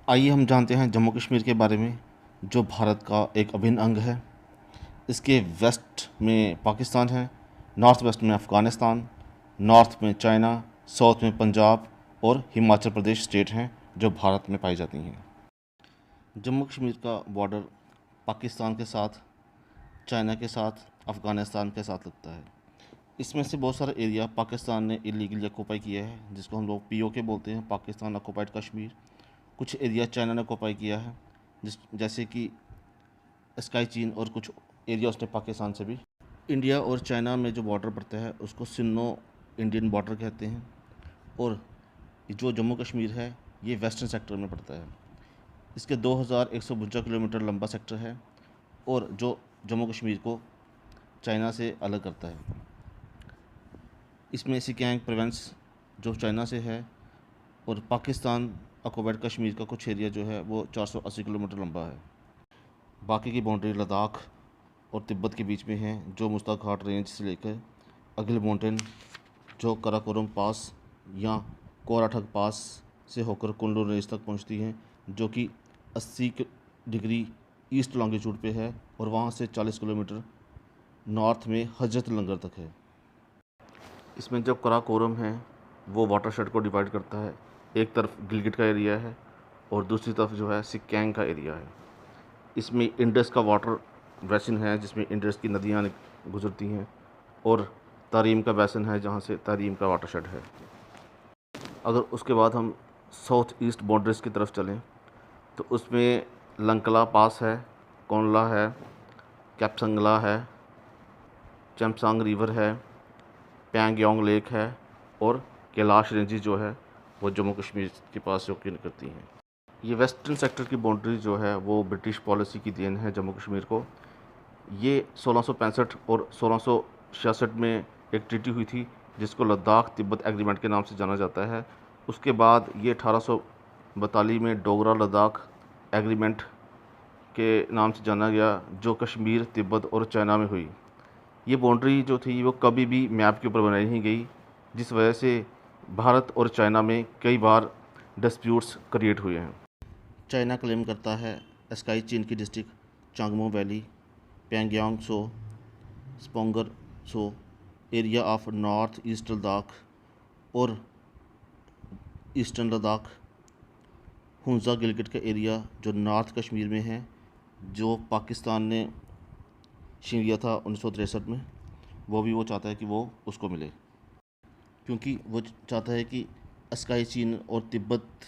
आइए हम जानते हैं जम्मू कश्मीर के बारे में, जो भारत का एक अभिन्न अंग है। इसके वेस्ट में पाकिस्तान है, नॉर्थ वेस्ट में अफ़गानिस्तान, नॉर्थ में चाइना, साउथ में पंजाब और हिमाचल प्रदेश स्टेट हैं जो भारत में पाई जाती हैं। जम्मू कश्मीर का बॉर्डर पाकिस्तान के साथ, चाइना के साथ, अफ़गानिस्तान के साथ लगता है। इसमें से बहुत सारा एरिया पाकिस्तान ने इलीगली ऑक्यूपाई किया है, जिसको हम लोग पीओके बोलते हैं, पाकिस्तान ऑक्यूपाइड कश्मीर। कुछ एरिया चाइना ने ऑक्यूपाई किया है, जैसे कि स्काई चीन, और कुछ एरिया उसने पाकिस्तान से भी। इंडिया और चाइना में जो बॉर्डर पड़ता है उसको सिन्नो इंडियन बॉर्डर कहते हैं, और जो जम्मू कश्मीर है ये वेस्टर्न सेक्टर में पड़ता है। इसके 2152 किलोमीटर लंबा सेक्टर है, और जो जम्मू कश्मीर को चाइना से अलग करता है। इसमें सिकियांग प्रोविंस जो चाइना से है, और पाकिस्तान ऑक्यूपाइड कश्मीर का कुछ एरिया जो है वो 480 किलोमीटर लंबा है। बाकी की बाउंड्री लद्दाख और तिब्बत के बीच में है, जो मुश्ताक घाट रेंज से लेकर अगिल माउंटेन, जो कराकोरम पास या कोराठग पास से होकर कुल्लू रेंज तक पहुंचती हैं, जो कि 80 डिग्री ईस्ट लॉन्गिट्यूड पे है, और वहां से 40 किलोमीटर नॉर्थ में हजरत लंगर तक है। इसमें जो कराकोरम है वो वाटरशेड को डिवाइड करता है। एक तरफ गिलगिट का एरिया है और दूसरी तरफ जो है सिक्यांग का एरिया है। इसमें इंडस का वाटर बेसिन है, जिसमें इंडस की नदियाँ गुजरती हैं, और तारीम का बेसिन है, जहाँ से तारीम का वाटरशेड है। अगर उसके बाद हम साउथ ईस्ट बाउंड्रीज की तरफ चलें तो उसमें लंकला पास है, कोनला है, कैप्संगला है, चमसांग रिवर है, पैंगयोंग लेक है, और कैलाश रेंजेस जो है वो जम्मू कश्मीर के पास से होकर निकलती हैं। ये वेस्टर्न सेक्टर की बाउंड्री जो है वो ब्रिटिश पॉलिसी की देन है जम्मू कश्मीर को। ये 1665 और 1666 में एक ट्रीटी हुई थी, जिसको लद्दाख तिब्बत एग्रीमेंट के नाम से जाना जाता है। उसके बाद ये 1842 में डोगरा लद्दाख एग्रीमेंट के नाम से जाना गया, जो कश्मीर, तिब्बत और चाइना में हुई। ये बाउंड्री जो थी वो कभी भी मैप के ऊपर बनाई नहीं गई, जिस वजह से भारत और चाइना में कई बार डिस्प्यूट्स क्रिएट हुए हैं। चाइना क्लेम करता है स्काई चीन की district Changmo valley, Pangong Tso, Spanggur Tso, area of north east Ladakh और ईस्टर्न लद्दाख, हुंजा गिलगिट का एरिया जो नॉर्थ कश्मीर में है, जो पाकिस्तान ने छीन लिया था 1963 में, वो भी वो चाहता है कि वो उसको मिले, क्योंकि वो चाहता है कि स्काई चीन और तिब्बत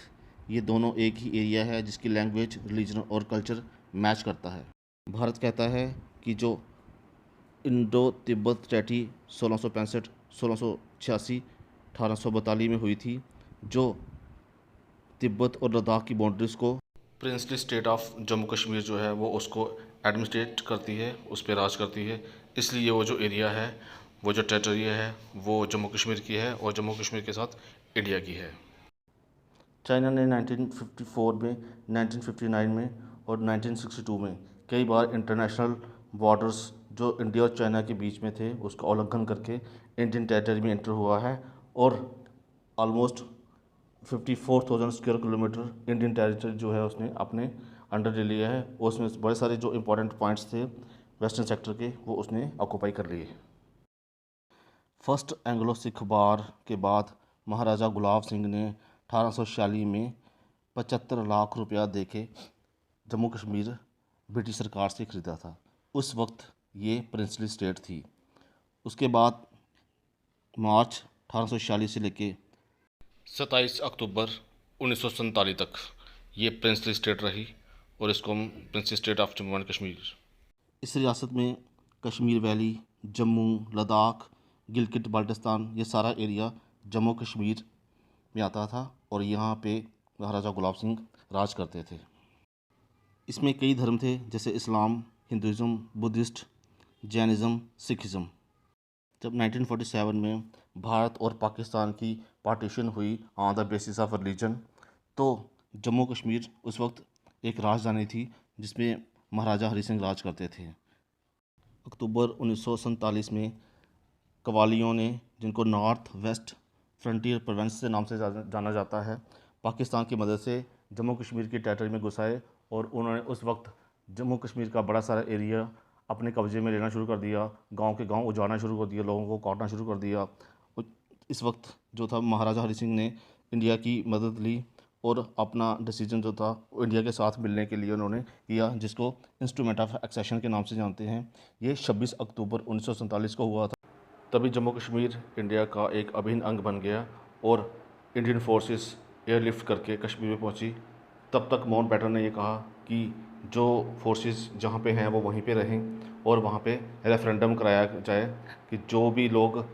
ये दोनों एक ही एरिया है, जिसकी लैंग्वेज, रिलीजन और कल्चर मैच करता है। भारत कहता है कि जो इंडो तिब्बत ट्रेटी 1665, 1686, 1842 में हुई थी, जो तिब्बत और लद्दाख की बाउंड्रीज़ को princely state of Jammu Kashmir जो है वो उसको एडमिनिस्ट्रेट करती है, उस पर राज करती है। इसलिए वो जो एरिया है, वो जो टेरिटरी है, वो जम्मू कश्मीर की है, और जम्मू कश्मीर के साथ इंडिया की है। चाइना ने 1954 में, 1959 में और 1962 में कई बार इंटरनेशनल बॉर्डर्स जो इंडिया और चाइना के बीच में थे उसका उल्लंघन करके इंडियन टेरिटरी में एंटर हुआ है, और almost 54,000 square kilometre Indian territory जो है उसने अपने अंडर ले लिया है, और उसमें बड़े सारे जो इंपॉर्टेंट पॉइंट्स थे वेस्टर्न सेक्टर के वो उसने ऑक्यूपाई कर लिए। फर्स्ट एंग्लो सिख वार के बाद महाराजा गुलाब सिंह ने 1846 में 75 लाख रुपया देके जम्मू कश्मीर ब्रिटिश सरकार से ख़रीदा था। उस वक्त ये प्रिंसली स्टेट थी। उसके बाद मार्च 1846 से लेके 27 अक्टूबर 1947 तक ये प्रिंसली स्टेट रही, और इसको हम princely state of Jammu and Kashmir. इस रियासत में कश्मीर वैली, जम्मू, लद्दाख, गिलगिट बाल्टिस्तान, ये सारा एरिया जम्मू कश्मीर में आता था, और यहाँ पे महाराजा गुलाब सिंह राज करते थे। इसमें कई धर्म थे, जैसे इस्लाम, हिंदुज़म, बुद्धिस्ट, जैनिज़्म, सिखिज़म। जब 1947 में भारत और पाकिस्तान की पार्टीशन हुई on the basis of religion, तो जम्मू कश्मीर उस वक्त एक राजधानी थी जिसमें महाराजा हरी सिंह राज करते थे। अक्टूबर 1947 में कवालियों ने, जिनको नॉर्थ वेस्ट फ्रंटियर प्रोविंस से नाम से जाना जाता है, पाकिस्तान की मदद से जम्मू कश्मीर की टेरिटरी में घुस आए और उन्होंने उस वक्त जम्मू कश्मीर का बड़ा सारा एरिया अपने कब्ज़े में लेना शुरू कर दिया, गांव के गांव उजाड़ना शुरू कर दिया, लोगों को काटना शुरू कर दिया। इस वक्त जो था महाराजा हरि सिंह ने इंडिया की मदद ली और अपना डिसीजन जो था वो इंडिया के साथ मिलने के लिए उन्होंने किया, जिसको इंस्ट्रूमेंट ऑफ एक्सेशन के नाम से जानते हैं। ये 26 अक्टूबर 1947 को हुआ था। तभी जम्मू कश्मीर इंडिया का एक अभिन्न अंग बन गया और इंडियन फोर्सेस एयरलिफ्ट करके कश्मीर में पहुंची। तब तक माउंटबेटन ने ये कहा कि जो फोर्सेस जहाँ पे हैं वो वहीं पे रहें और वहाँ पे रेफरेंडम कराया जाए कि जो भी लोग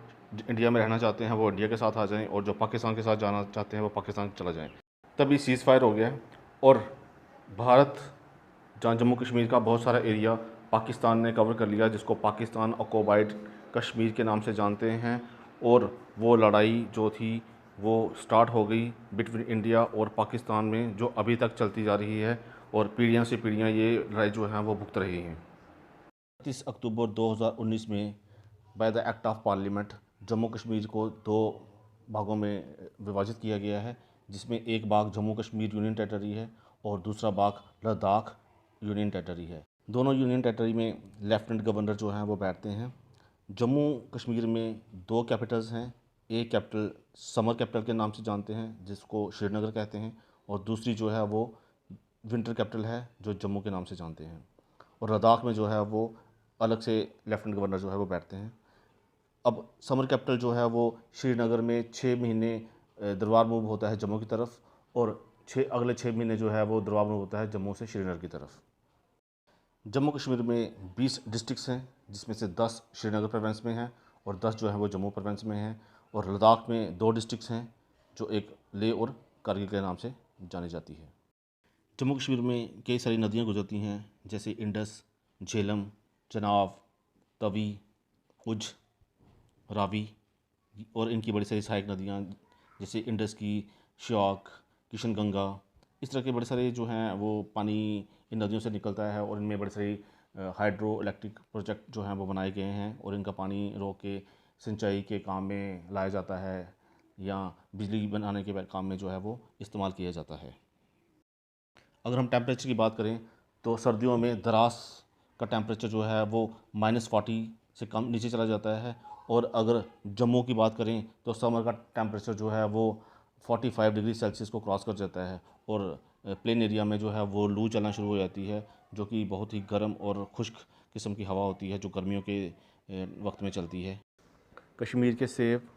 इंडिया में रहना चाहते हैं वो इंडिया के साथ आ जाएं और जो पाकिस्तान के साथ जाना चाहते हैं वो पाकिस्तान चला जाएं। तभी सीज़ फायर हो गया और भारत, जहाँ जम्मू कश्मीर का बहुत सारा एरिया पाकिस्तान ने कवर कर लिया, जिसको पाकिस्तान ऑक्युपाइड कश्मीर के नाम से जानते हैं। और वो लड़ाई जो थी वो स्टार्ट हो गई बिटवीन इंडिया और पाकिस्तान में, जो अभी तक चलती जा रही है और पीढ़ियाँ से पीढ़ियाँ ये लड़ाई जो है वो भुगत रही हैं। 30 अक्टूबर 2019 में by the act of parliament Jammu Kashmir को 2 भागों में विभाजित किया गया है, जिसमें एक भाग जम्मू कश्मीर यूनियन टेरिटरी है और दूसरा भाग लद्दाख यूनियन टेरिटरी है। दोनों यूनियन टेरिटरी में लेफ्टिनेंट गवर्नर जो हैं वो बैठते हैं। जम्मू कश्मीर में 2 कैपिटल्स हैं। एक कैपिटल समर कैपिटल के नाम से जानते हैं, जिसको श्रीनगर कहते हैं, और दूसरी जो है वो विंटर कैपिटल है, जो जम्मू के नाम से जानते हैं। और लद्दाख में जो है वो अलग से लेफ्टिनेंट गवर्नर जो है वो बैठते हैं। अब समर कैपिटल जो है वो श्रीनगर में 6 महीने दरबार मूव होता है जम्मू की तरफ, और अगले 6 महीने जो है वो दरबार मूव होता है जम्मू से श्रीनगर की तरफ। जम्मू कश्मीर में 20 डिस्ट्रिक्ट्स हैं, जिसमें से 10 श्रीनगर प्रोविंस में हैं और 10 जो है वो जम्मू प्रोविंस में हैं। और लद्दाख में 2 डिस्ट्रिक्ट्स हैं, जो एक लेह और कारगिल के नाम से जानी जाती है। जम्मू कश्मीर में कई सारी नदियाँ गुजरती हैं, जैसे इंडस, झेलम, चनाब, तवी, उज, रावी, और इनकी बड़ी सारी सहायक नदियाँ जैसे इंडस की श्योक, किशनगंगा, इस तरह के बड़े सारे जो हैं वो पानी इन नदियों से निकलता है और इनमें बड़े सारे हाइड्रो इलेक्ट्रिक प्रोजेक्ट जो हैं वो बनाए गए हैं और इनका पानी रोक के सिंचाई के काम में लाया जाता है या बिजली बनाने के काम में जो है वो इस्तेमाल किया जाता है। अगर हम टेम्परेचर की बात करें तो सर्दियों में द्रास का टेम्परेचर जो है वो -40 से कम नीचे चला जाता है, और अगर जम्मू की बात करें तो समर का टेम्परेचर जो है वो 45 डिग्री सेल्सियस को क्रॉस कर जाता है और प्लेन एरिया में जो है वो लू चलना शुरू हो जाती है, जो कि बहुत ही गर्म और खुश्क किस्म की हवा होती है, जो गर्मियों के वक्त में चलती है। कश्मीर के सेब,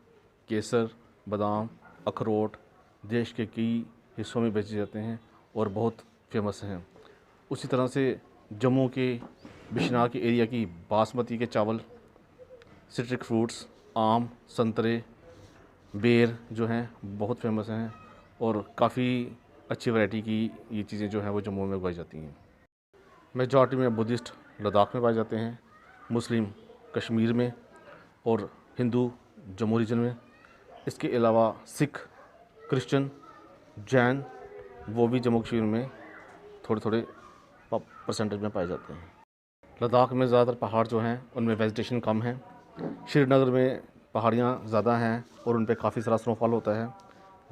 केसर, बादाम, अखरोट देश के कई हिस्सों में बेचे जाते हैं और बहुत फेमस हैं। उसी तरह से जम्मू के बिश्नाह के एरिया की बासमती के चावल, सिट्रिक फ्रूट्स, आम, संतरे, बेर जो हैं बहुत फेमस हैं और काफ़ी अच्छी वैरायटी की ये चीज़ें जो हैं वो जम्मू में उगाई जाती हैं। मेजॉरिटी में बुद्धिस्ट लद्दाख में पाए जाते हैं, मुस्लिम कश्मीर में और हिंदू जम्मू रीजन में। इसके अलावा सिख, क्रिश्चियन, जैन वो भी जम्मू कश्मीर में थोड़े थोड़े परसेंटेज में पाए जाते हैं। लद्दाख में ज़्यादातर पहाड़ जो हैं उनमें वेजिटेशन कम है। श्रीनगर में पहाड़ियाँ ज़्यादा हैं और उन पर काफ़ी सारा स्नोफॉल होता है।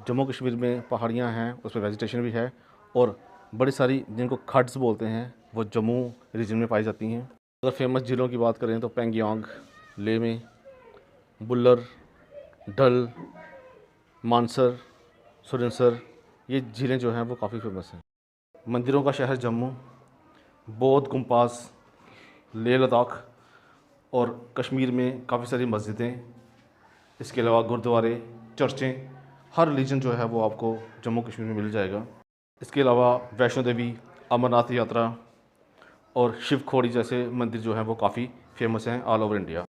जम्मू कश्मीर में पहाड़ियाँ हैं, उस पर वेजिटेशन भी है और बड़ी सारी जिनको खड्स बोलते हैं वो जम्मू रीजन में पाई जाती हैं। अगर फेमस झीलों की बात करें तो पेंगियांग लेह में, बुल्लर, डल, मानसर, सुरिनसर, ये झीलें जो हैं वो काफ़ी फेमस हैं। मंदिरों का शहर जम्मू, बौद्ध गुम्पास लेह लद्दाख और कश्मीर में काफ़ी सारी मस्जिदें, इसके अलावा गुरुद्वारे, चर्चें, हर रिलीजन जो है वो आपको जम्मू कश्मीर में मिल जाएगा। इसके अलावा वैष्णो देवी, अमरनाथ यात्रा और शिव खोड़ी जैसे मंदिर जो हैं वो काफ़ी फेमस हैं ऑल ओवर इंडिया।